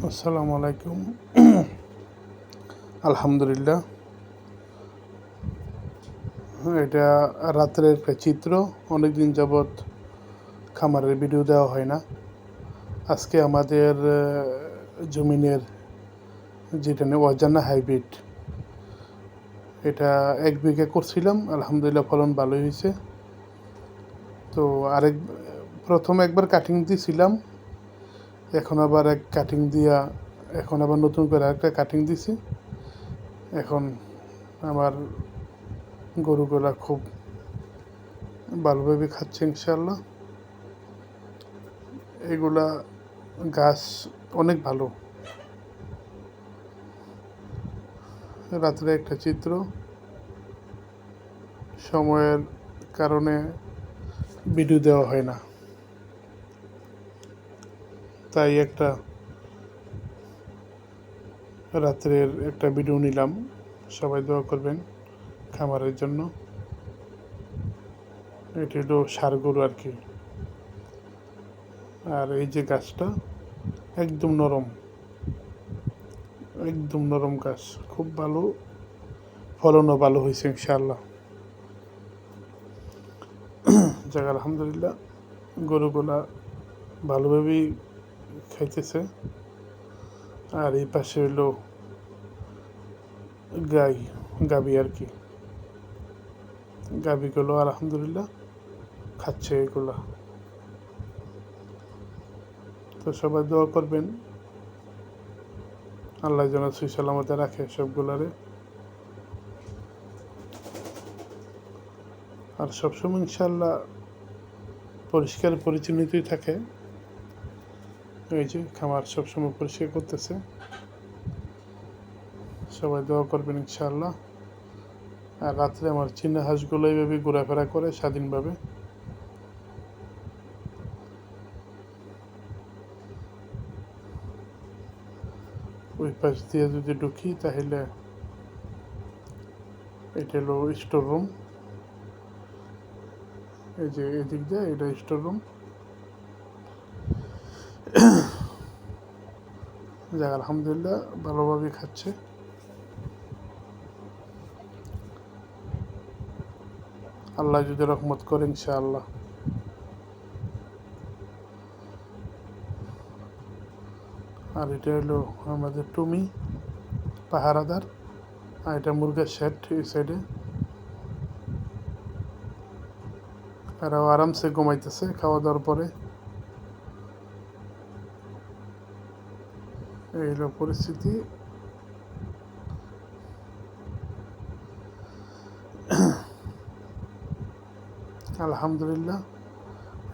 আসসালামু আলাইকুম। আলহামদুলিল্লাহ। এটা রাত্রের একটা চিত্র। অনেকদিন যাবৎ খামারের ভিডিও দেওয়া হয় না। আজকে আমাদের জমিনের যেটা নিয়ে অজানা হাইব্রিড, এটা 1 বিঘা করছিলাম। আলহামদুলিল্লাহ ফলন ভালোই হয়েছে। তো প্রথম একবার কাটিং দিয়েছিলাম, এখন আবার এখন আবার নতুন করে আরেকটা কাটিং দিছি। এখন আমার গরুগুলা খুব ভালোভাবে খাচ্ছে ইনশাআল্লাহ। এগুলা গাছ অনেক ভালো। রাত্রে একটা চিত্র, সময়ের কারণে ভিডিও দেওয়া হয় না, তাই রাত্রের একটা ভিডিও নিলাম। সবাই দোয়া করবেন খামারের জন্য। এটা হলো ষাঁড় গরু আর কি। আর এই যে গাছটা একদম নরম গাছ, খুব ভালো, ফলনও ভালো হয়েছে ইনশাআল্লাহ। যাক আলহামদুলিল্লাহ, গরুগুলা ভালোভাবেই খাইতেছে। আর এই পাশে হলো গাবি আর কি। গাবিগুলো আলহামদুলিল্লাহ খাচ্ছে এগুলা। তো সবাই দোয়া করবেন আল্লাহ যেন সুই সালামতে রাখে সবগুলারে। আর সবসময় ইনশাআল্লাহ পরিষ্কার পরিচ্ছন্নতাই থাকে। এই যে খামার সবসময় পরিষ্কার করতেছে। সবাই দোয়া করবেন ইনশাআল্লাহ। আর রাত্রে আমার চীনা হাঁসগুলো এইভাবে ঘোরাফেরা করে স্বাধীনভাবে। ওই পাশ দিয়ে যদি ঢুকি তাহলে এটা হলো স্টোর রুম। এই যে এদিক দিয়ে এটা স্টোর রুম। যাক আলহামদুলিল্লাহ ভালোভাবে খাচ্ছে। আল্লাহ যদি রহমত করে ইনশাআল্লাহ। আর এটা হলো আমাদের টুমি পাহারাদার। আর এটা মুরগার শেড এই সাইডে। এরাও আরামসে ঘুমাইতেছে খাওয়া দাওয়ার পরে। এই হলো পরিস্থিতি। আলহামদুলিল্লাহ।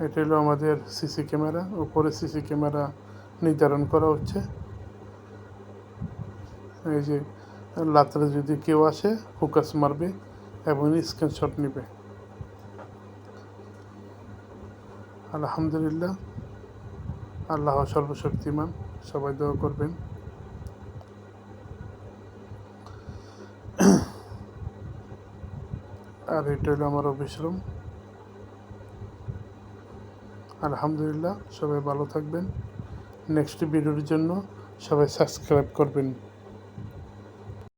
এটা হলো আমাদের সিসি ক্যামেরা। উপরে সিসি ক্যামেরা নির্ধারণ করা হচ্ছে। এই যে রাত্রে যদি কেউ আসে ফোকাস মারবে এবং স্ক্রিনশট নেবে। আলহামদুলিল্লাহ, আল্লাহ সর্বশক্তিমান। সবাই দোয়া করবেন। আর এটা হলো আমার অফিস রুম। আলহামদুলিল্লাহ, সবাই ভালো থাকবেন। নেক্সট ভিডিওর জন্য সবাই সাবস্ক্রাইব করবেন।